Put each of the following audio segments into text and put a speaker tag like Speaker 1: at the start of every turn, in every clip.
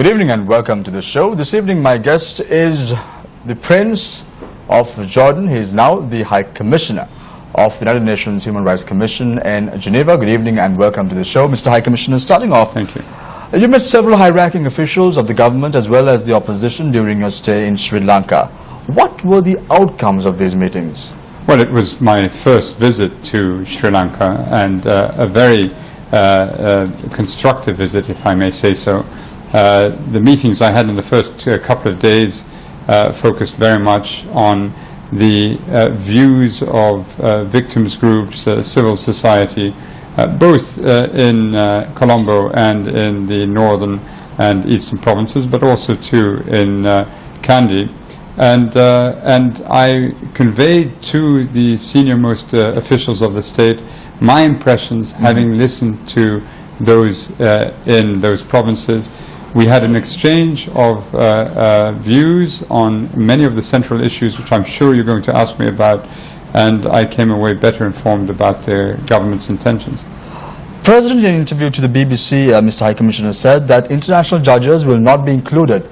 Speaker 1: Good evening and welcome to the show. This evening my guest is the Prince of Jordan. He is now the High Commissioner of the United Nations Human Rights Commission in Geneva. Good evening and welcome to the show. Mr. High Commissioner, starting off,
Speaker 2: thank you.
Speaker 1: You met several high-ranking officials of the government as well as the opposition during your stay in Sri Lanka. What were the outcomes of these meetings?
Speaker 2: Well, it was my first visit to Sri Lanka and a very constructive visit, if I may say so. The meetings I had in the first couple of days focused very much on the views of victims groups, civil society, both in Colombo and in the northern and eastern provinces, but also too in Kandy. And I conveyed to the senior-most officials of the state my impressions, having listened to those in those provinces. We had an exchange of views on many of the central issues, which I'm sure you're going to ask me about, and I came away better informed about their government's intentions.
Speaker 1: President, in an interview to the BBC, Mr. High Commissioner said that international judges will not be included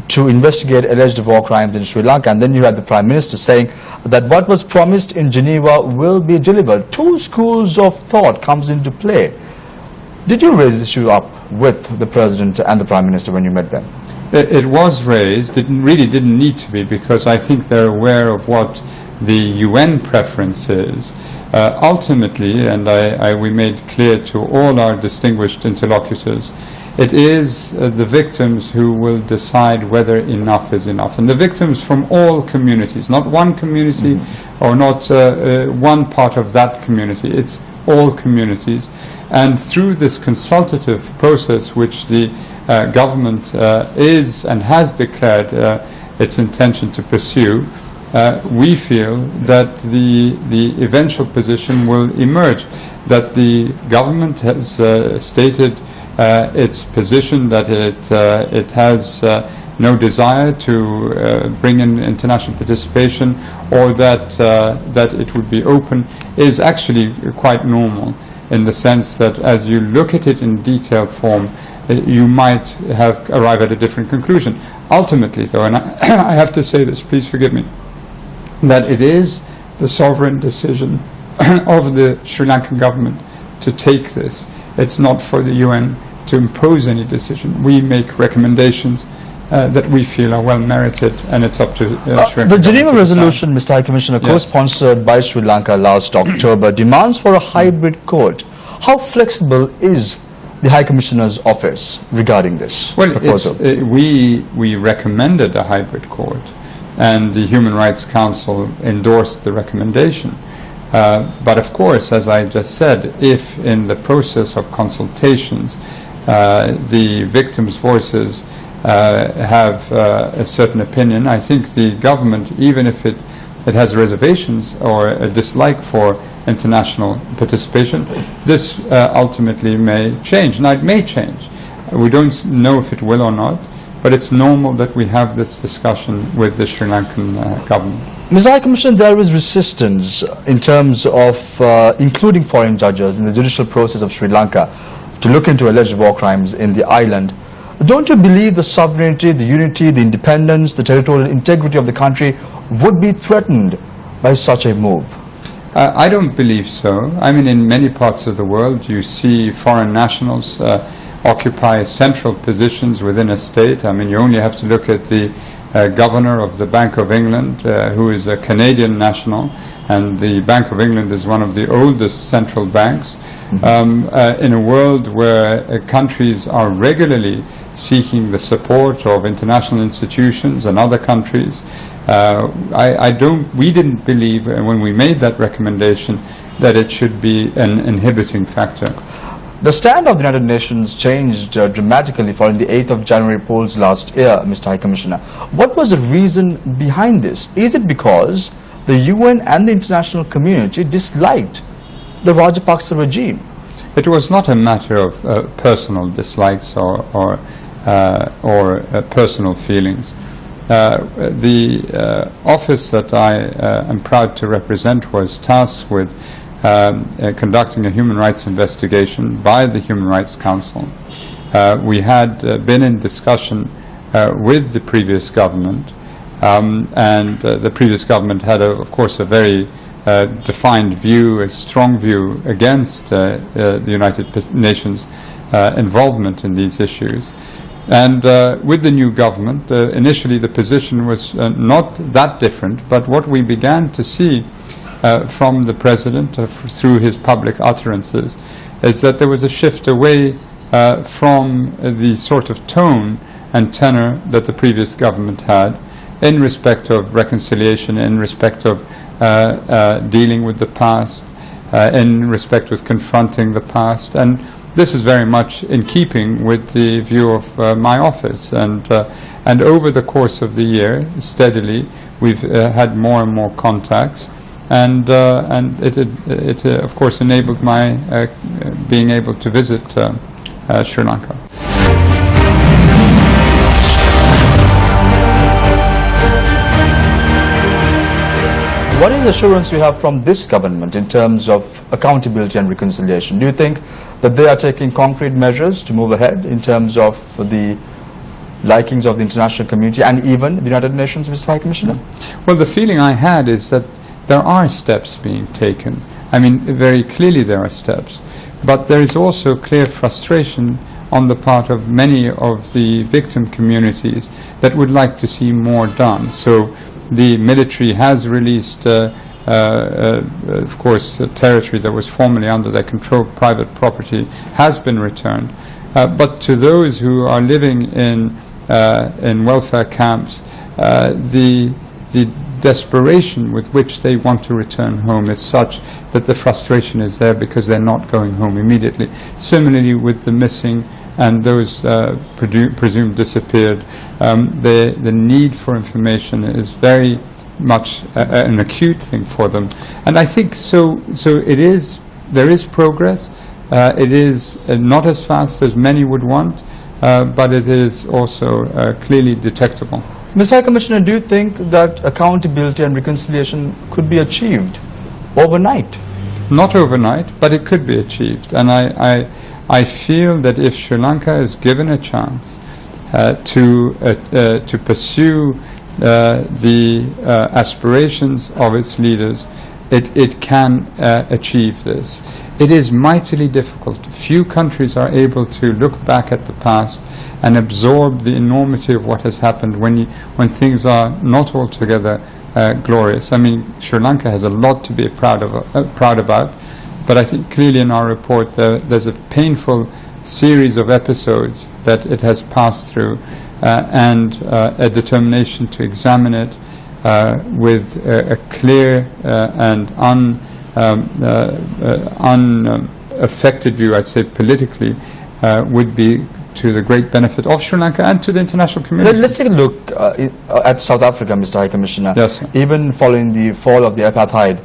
Speaker 1: to investigate alleged war crimes in Sri Lanka, and then you had the Prime Minister saying that what was promised in Geneva will be delivered. Two schools of thought comes into play. Did you raise this issue up with the President and the Prime Minister when you met them?
Speaker 2: It was raised. It really didn't need to be, because I think they're aware of what the UN preference is. Ultimately, and we made clear to all our distinguished interlocutors, it is the victims who will decide whether enough is enough. And the victims from all communities, not one community or not one part of that community, it's all communities. And through this consultative process, which the government is and has declared its intention to pursue, we feel that the eventual position will emerge, that the government has stated its position, that it has no desire to bring in international participation, or that it would be open, is actually quite normal, in the sense that as you look at it in detailed form, you might have arrived at a different conclusion. Ultimately, though, and I have to say this, please forgive me, that it is the sovereign decision of the Sri Lankan government to take this. It's not for the UN to impose any decision. We make recommendations that we feel are well merited, and it's up to Sri Lanka.
Speaker 1: The Geneva resolution, Mr. High Commissioner, co-sponsored by Sri Lanka last October, demands for a hybrid court. How flexible is the High Commissioner's office regarding this proposal?
Speaker 2: We recommended a hybrid court, and the Human Rights Council endorsed the recommendation. But of course, as I just said, if in the process of consultations the victims' voices have a certain opinion, I think the government, even if it has reservations or a dislike for international participation, this ultimately may change. Now, it may change. We don't know if it will or not, but it's normal that we have this discussion with the Sri Lankan government.
Speaker 1: Ms. High Commissioner, there is resistance in terms of including foreign judges in the judicial process of Sri Lanka to look into alleged war crimes in the island. Don't you believe the sovereignty, the unity, the independence, the territorial integrity of the country would be threatened by such a move?
Speaker 2: I don't believe so. I mean, in many parts of the world, you see foreign nationals occupy central positions within a state. I mean, you only have to look at the governor of the Bank of England, who is a Canadian national, and the Bank of England is one of the oldest central banks. In a world where countries are regularly seeking the support of international institutions and other countries, we didn't believe when we made that recommendation that it should be an inhibiting factor.
Speaker 1: The stand of the United Nations changed dramatically following the 8th of January polls last year, Mr. High Commissioner. What was the reason behind this? Is it because the UN and the international community disliked the Rajapaksa regime?
Speaker 2: It was not a matter of personal dislikes or personal feelings. The office that I am proud to represent was tasked with conducting a human rights investigation by the Human Rights Council We had been in discussion with the previous government, and the previous government had, of course, a very defined view, a strong view against the United Nations involvement in these issues. And with the new government, initially the position was not that different, but what we began to see from the President through his public utterances is that there was a shift away from the sort of tone and tenor that the previous government had in respect of reconciliation, in respect of dealing with the past, in respect of confronting the past. And this is very much in keeping with the view of my office, and over the course of the year, steadily, we've had more and more contacts, and it of course enabled my being able to visit Sri Lanka.
Speaker 1: What is the assurance you have from this government in terms of accountability and reconciliation? Do you think that they are taking concrete measures to move ahead in terms of the likings of the international community and even the United Nations, Mr. High Commissioner?
Speaker 2: Well, the feeling I had is that there are steps being taken. I mean, very clearly there are steps. But there is also clear frustration on the part of many of the victim communities that would like to see more done. So the military has released, of course, territory that was formerly under their control. Private property has been returned. But to those who are living in welfare camps, the desperation with which they want to return home is such that the frustration is there because they're not going home immediately. Similarly with the missing and those presumed disappeared, the need for information is very much an acute thing for them. And I think so there is progress. It is not as fast as many would want, but it is also clearly detectable.
Speaker 1: Mr. High Commissioner, do you think that accountability and reconciliation could be achieved overnight?
Speaker 2: Not overnight, but it could be achieved. And I feel that if Sri Lanka is given a chance to pursue the aspirations of its leaders, it can achieve this. It is mightily difficult. Few countries are able to look back at the past and absorb the enormity of what has happened when things are not altogether glorious. I mean, Sri Lanka has a lot to be proud about, but I think clearly in our report there's a painful series of episodes that it has passed through, and a determination to examine it with a clear and unaffected view, I'd say politically, would be to the great benefit of Sri Lanka and to the international community.
Speaker 1: Let's take a look at South Africa, Mr. High Commissioner.
Speaker 2: Yes, sir.
Speaker 1: Even following the fall of the apartheid,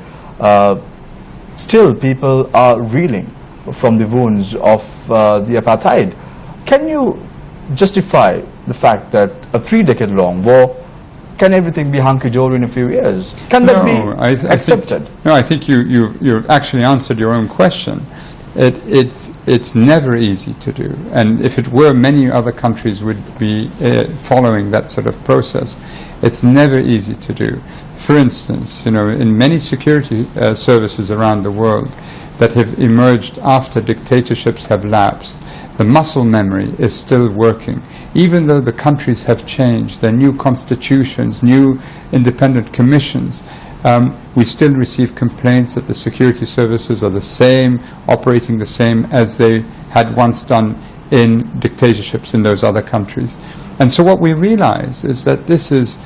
Speaker 1: still people are reeling from the wounds of the apartheid. Can you justify the fact that a 3-decade-long war, can everything be hunky-dory in a few years? Can that be accepted?
Speaker 2: I think you actually answered your own question. It's never easy to do, and if it were, many other countries would be following that sort of process. It's never easy to do. For instance, in many security services around the world that have emerged after dictatorships have lapsed, the muscle memory is still working. Even though the countries have changed, their new constitutions, new independent commissions, we still receive complaints that the security services are the same, operating the same as they had once done in dictatorships in those other countries. And so what we realize is that this is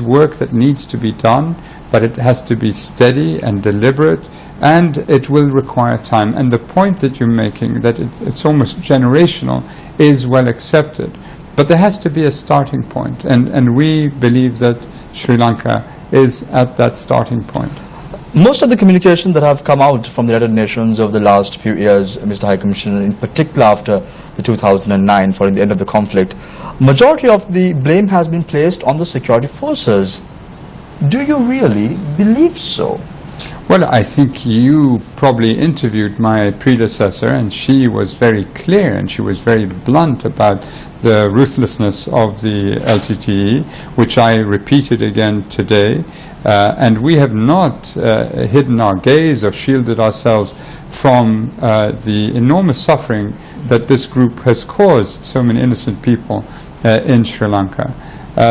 Speaker 2: work that needs to be done, but it has to be steady and deliberate, and it will require time. And the point that you're making, that it's almost generational, is well accepted. But there has to be a starting point, and we believe that Sri Lanka is at that starting point.
Speaker 1: Most of the communication that have come out from the United Nations over the last few years, Mr. High Commissioner, in particular after the 2009, following the end of the conflict, majority of the blame has been placed on the security forces. Do you really believe so?
Speaker 2: Well, I think you probably interviewed my predecessor, and she was very clear and she was very blunt about the ruthlessness of the LTTE, which I repeated again today. And we have not hidden our gaze or shielded ourselves from the enormous suffering that this group has caused so many innocent people in Sri Lanka.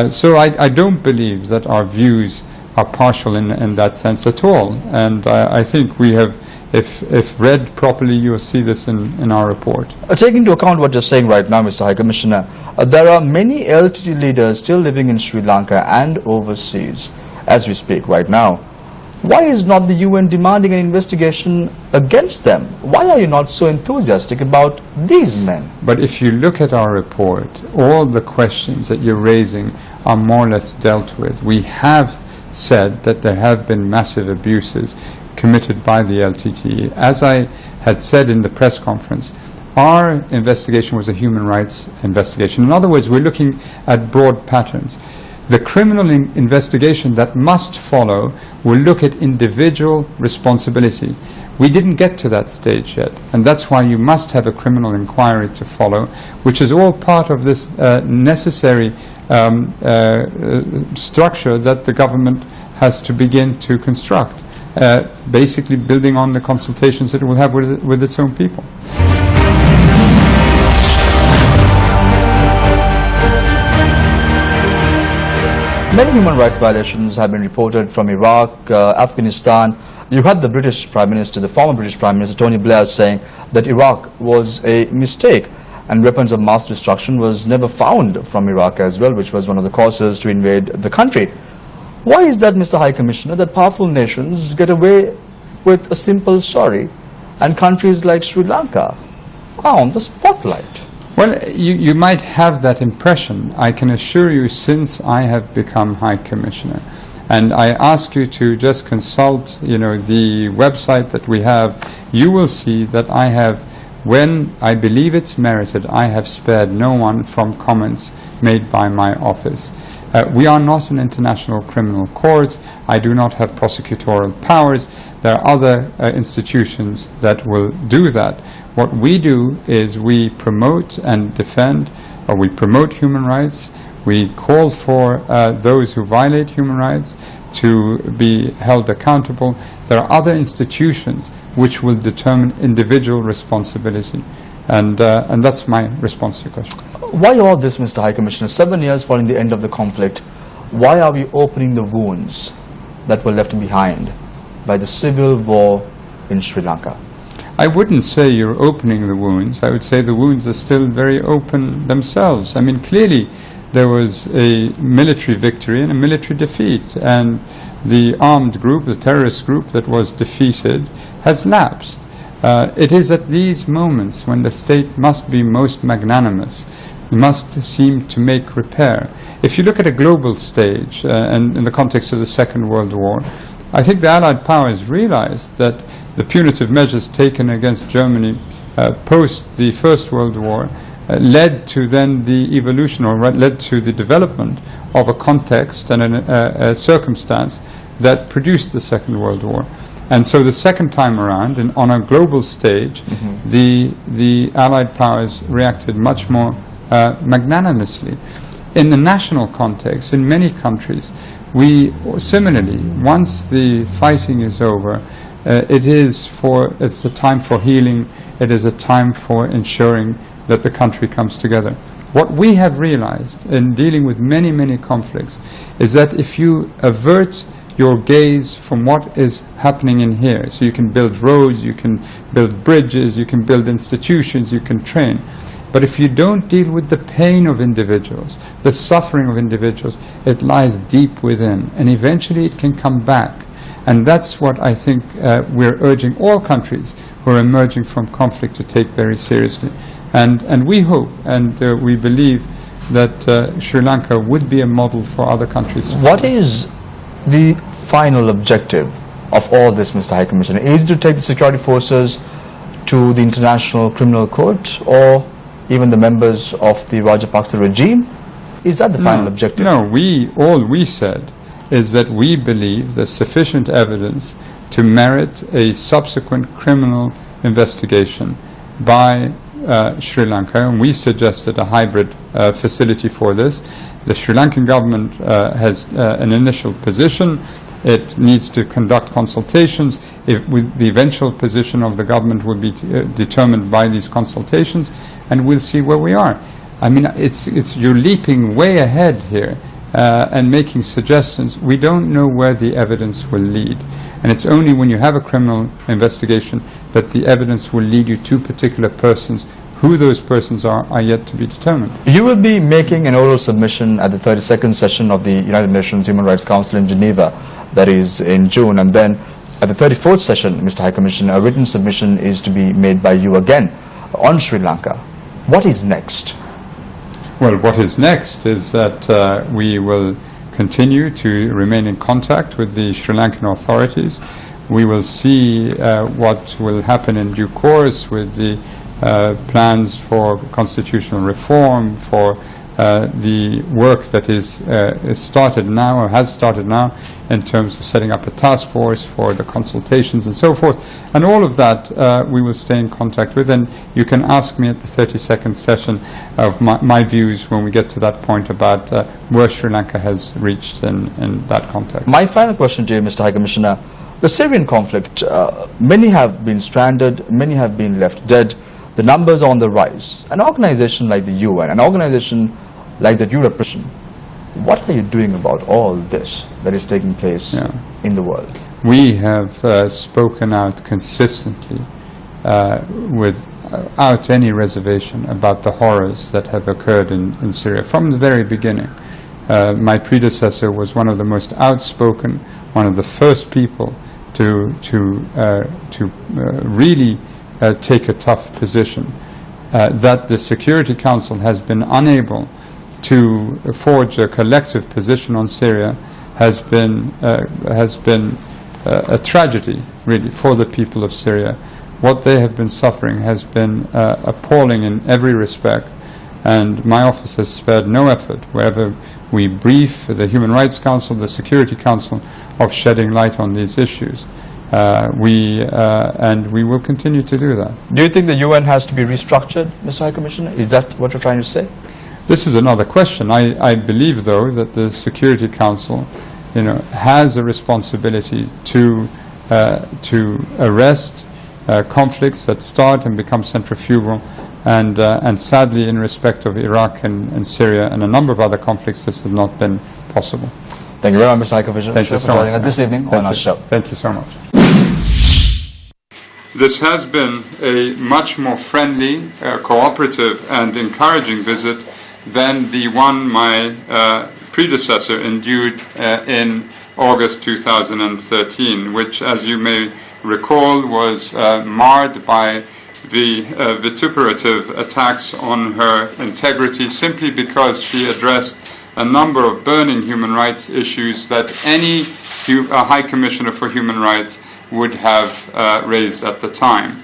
Speaker 2: So I don't believe that our views are partial in that sense at all. And I think we have, if read properly, you will see this in our report.
Speaker 1: Taking into account what you're saying right now, Mr. High Commissioner, there are many LTTE leaders still living in Sri Lanka and overseas as we speak right now. Why is not the UN demanding an investigation against them? Why are you not so enthusiastic about these men?
Speaker 2: But if you look at our report, all the questions that you're raising are more or less dealt with. We have said that there have been massive abuses committed by the LTTE. As I had said in the press conference, our investigation was a human rights investigation. In other words, we're looking at broad patterns. The criminal investigation that must follow will look at individual responsibility. We didn't get to that stage yet, and that's why you must have a criminal inquiry to follow, which is all part of this necessary structure that the government has to begin to construct, basically building on the consultations that it will have with its own people.
Speaker 1: Many human rights violations have been reported from Iraq, Afghanistan. You had the British Prime Minister, the former British Prime Minister Tony Blair, saying that Iraq was a mistake and weapons of mass destruction was never found from Iraq as well, which was one of the causes to invade the country. Why is that, Mr. High Commissioner, that powerful nations get away with a simple sorry and countries like Sri Lanka are on the spotlight?
Speaker 2: Well, you might have that impression. I can assure you, since I have become High Commissioner, and I ask you to just consult, the website that we have, you will see that I have, when I believe it's merited, I have spared no one from comments made by my office. We are not an international criminal court. I do not have prosecutorial powers. There are other institutions that will do that. What we do is we promote and defend, or we promote human rights. We call for those who violate human rights to be held accountable. There are other institutions which will determine individual responsibility. And that's my response to your question.
Speaker 1: Why all this, Mr. High Commissioner? 7 years following the end of the conflict, why are we opening the wounds that were left behind by the civil war in Sri Lanka?
Speaker 2: I wouldn't say you're opening the wounds. I would say the wounds are still very open themselves. I mean, clearly there was a military victory and a military defeat, and the armed group, the terrorist group that was defeated, has lapsed. It is at these moments when the state must be most magnanimous, must seem to make repair. If you look at a global stage, and in the context of the Second World War, I think the Allied powers realized that the punitive measures taken against Germany post the First World War led to then the evolution, or led to the development of a context and a circumstance that produced the Second World War. And so the second time around, on a global stage, the Allied powers reacted much more magnanimously. In the national context, in many countries, we similarly, once the fighting is over, it's a time for healing, it is a time for ensuring that the country comes together. What we have realized in dealing with many, many conflicts is that if you avert your gaze from what is happening in here, so you can build roads, you can build bridges, you can build institutions, you can train, but if you don't deal with the pain of individuals, the suffering of individuals, it lies deep within, and eventually it can come back. And that's what I think we're urging all countries who are emerging from conflict to take very seriously. And we hope and we believe that Sri Lanka would be a model for other countries.
Speaker 1: What is the final objective of all this, Mr. High Commissioner? Is it to take the security forces to the International Criminal Court, or even the members of the Rajapaksa regime? Is that the final objective?
Speaker 2: No, all we said is that we believe there's sufficient evidence to merit a subsequent criminal investigation by Sri Lanka, and we suggested a hybrid facility for this. The Sri Lankan government has an initial position. It needs to conduct consultations. With the eventual position of the government will be determined by these consultations, and we'll see where we are. I mean, you're leaping way ahead here and making suggestions. We don't know where the evidence will lead, and it's only when you have a criminal investigation that the evidence will lead you to particular persons. Who those persons are yet to be determined.
Speaker 1: You will be making an oral submission at the 32nd session of the United Nations Human Rights Council in Geneva, that is in June, and then at the 34th session, Mr. High Commissioner, a written submission is to be made by you again on Sri Lanka. What is next?
Speaker 2: Well, what is next is that we will continue to remain in contact with the Sri Lankan authorities. We will see what will happen in due course with the plans for constitutional reform, for the work that is started now, or has started now, in terms of setting up a task force for the consultations and so forth. And all of that we will stay in contact with, and you can ask me at the 32nd session of my views when we get to that point about where Sri Lanka has reached in that context.
Speaker 1: My final question to you, Mr. High Commissioner, the Syrian conflict, many have been stranded, many have been left dead. The numbers are on the rise. An organization like the UN, an organization like that you represent, what are you doing about all this that is taking place in the world?
Speaker 2: We have spoken out consistently without any reservation about the horrors that have occurred in Syria from the very beginning. My predecessor was one of the most outspoken, one of the first people to really take a tough position. That the Security Council has been unable to forge a collective position on Syria has been a tragedy, really, for the people of Syria. What they have been suffering has been appalling in every respect, and my office has spared no effort wherever we brief the Human Rights Council, the Security Council, of shedding light on these issues. And we will continue to do that.
Speaker 1: Do you think the UN has to be restructured, Mr. High Commissioner? Is that what you're trying to say?
Speaker 2: This is another question. I believe, though, that the Security Council, has a responsibility to arrest conflicts that start and become centrifugal, and sadly, in respect of Iraq and Syria and a number of other conflicts, this has not been possible.
Speaker 1: Thank you very much, Mr. High Commissioner.
Speaker 2: Thank you so much.
Speaker 1: For joining us this evening on our show.
Speaker 2: Thank you so much. This has been a much more friendly, cooperative and encouraging visit than the one my predecessor endured in August 2013, which, as you may recall, was marred by the vituperative attacks on her integrity simply because she addressed a number of burning human rights issues that any High Commissioner for Human Rights would have raised at the time.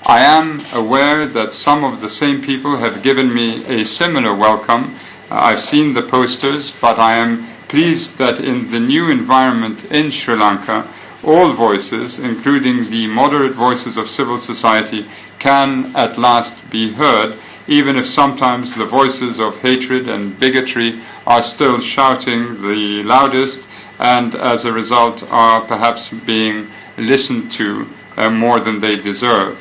Speaker 2: I am aware that some of the same people have given me a similar welcome. I've seen the posters, but I am pleased that in the new environment in Sri Lanka, all voices, including the moderate voices of civil society, can at last be heard, even if sometimes the voices of hatred and bigotry are still shouting the loudest, and as a result are perhaps being listened to more than they deserve.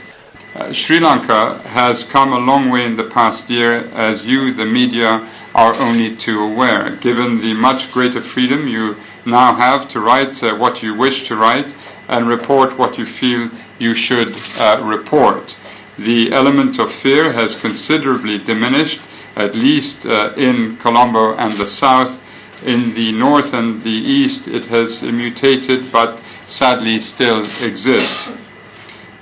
Speaker 2: Sri Lanka has come a long way in the past year, as you, the media, are only too aware. Given the much greater freedom you now have to write what you wish to write and report what you feel you should report, the element of fear has considerably diminished, at least in Colombo and the south. In the north and the east it has mutated, but sadly still exists.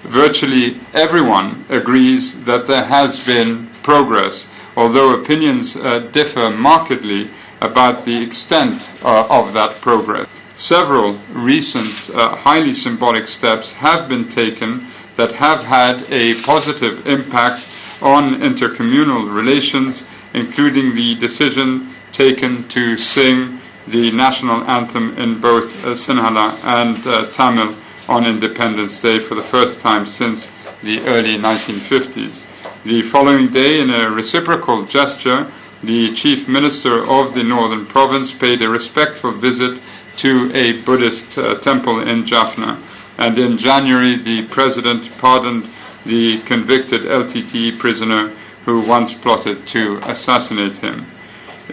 Speaker 2: Virtually everyone agrees that there has been progress, although opinions differ markedly about the extent of that progress. Several recent highly symbolic steps have been taken that have had a positive impact on intercommunal relations, including the decision taken to sing the national anthem in both Sinhala and Tamil on Independence Day for the first time since the early 1950s. The following day, in a reciprocal gesture, the chief minister of the northern province paid a respectful visit to a Buddhist temple in Jaffna. And in January, the president pardoned the convicted LTTE prisoner who once plotted to assassinate him.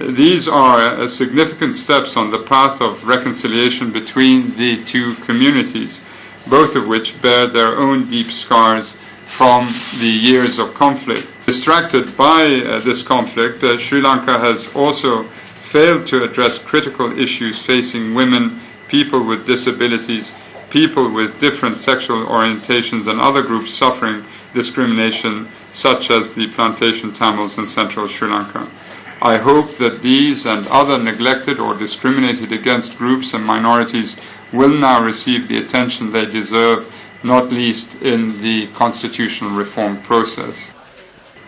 Speaker 2: These are significant steps on the path of reconciliation between the two communities, both of which bear their own deep scars from the years of conflict. Distracted by this conflict, Sri Lanka has also failed to address critical issues facing women, people with disabilities, people with different sexual orientations, and other groups suffering discrimination, such as the plantation Tamils in central Sri Lanka. I hope that these and other neglected or discriminated against groups and minorities will now receive the attention they deserve, not least in the constitutional reform process.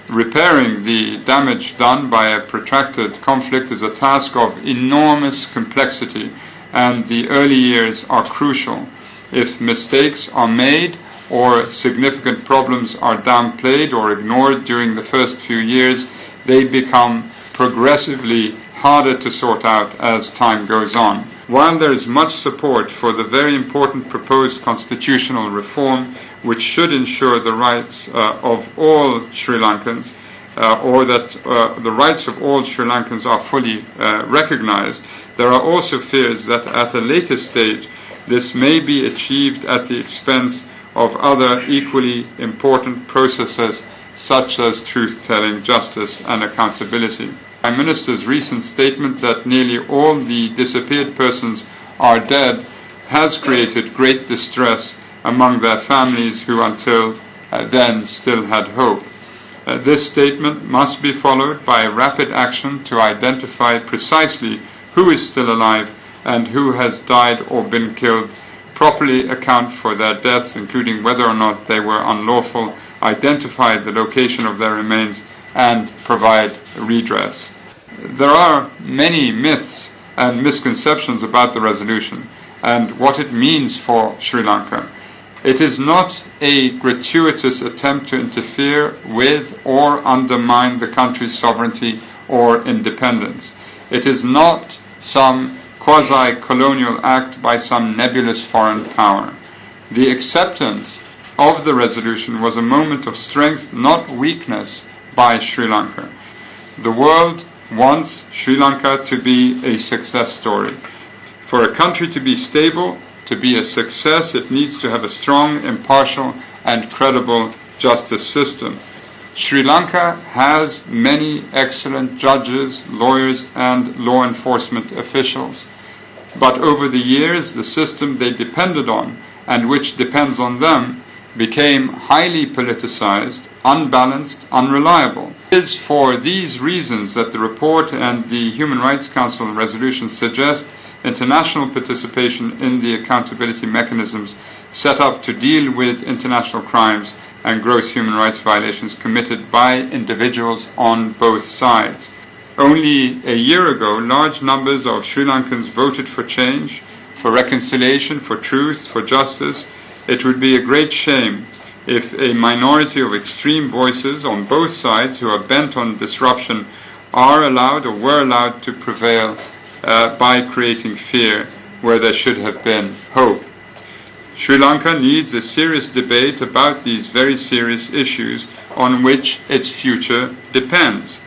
Speaker 2: Repairing the damage done by a protracted conflict is a task of enormous complexity, and the early years are crucial. If mistakes are made or significant problems are downplayed or ignored during the first few years, they become progressively harder to sort out as time goes on. While there is much support for the very important proposed constitutional reform, which should ensure the rights of all Sri Lankans, or that the rights of all Sri Lankans are fully recognized, there are also fears that at a later stage this may be achieved at the expense of other equally important processes such as truth-telling, justice, and accountability. Prime Minister's recent statement that nearly all the disappeared persons are dead has created great distress among their families who until then still had hope. This statement must be followed by rapid action to identify precisely who is still alive and who has died or been killed, properly account for their deaths, including whether or not they were unlawful, identify the location of their remains, and provide redress. There are many myths and misconceptions about the resolution and what it means for Sri Lanka. It is not a gratuitous attempt to interfere with or undermine the country's sovereignty or independence. It is not some quasi-colonial act by some nebulous foreign power. The acceptance of the resolution was a moment of strength, not weakness, by Sri Lanka. The world wants Sri Lanka to be a success story. For a country to be stable, to be a success, it needs to have a strong, impartial, and credible justice system. Sri Lanka has many excellent judges, lawyers, and law enforcement officials. But over the years, the system they depended on, and which depends on them, became highly politicized, unbalanced, unreliable. It is for these reasons that the report and the Human Rights Council resolution suggest international participation in the accountability mechanisms set up to deal with international crimes and gross human rights violations committed by individuals on both sides. Only a year ago, large numbers of Sri Lankans voted for change, for reconciliation, for truth, for justice. It would be a great shame if a minority of extreme voices on both sides who are bent on disruption are allowed or were allowed to prevail by creating fear where there should have been hope. Sri Lanka needs a serious debate about these very serious issues on which its future depends.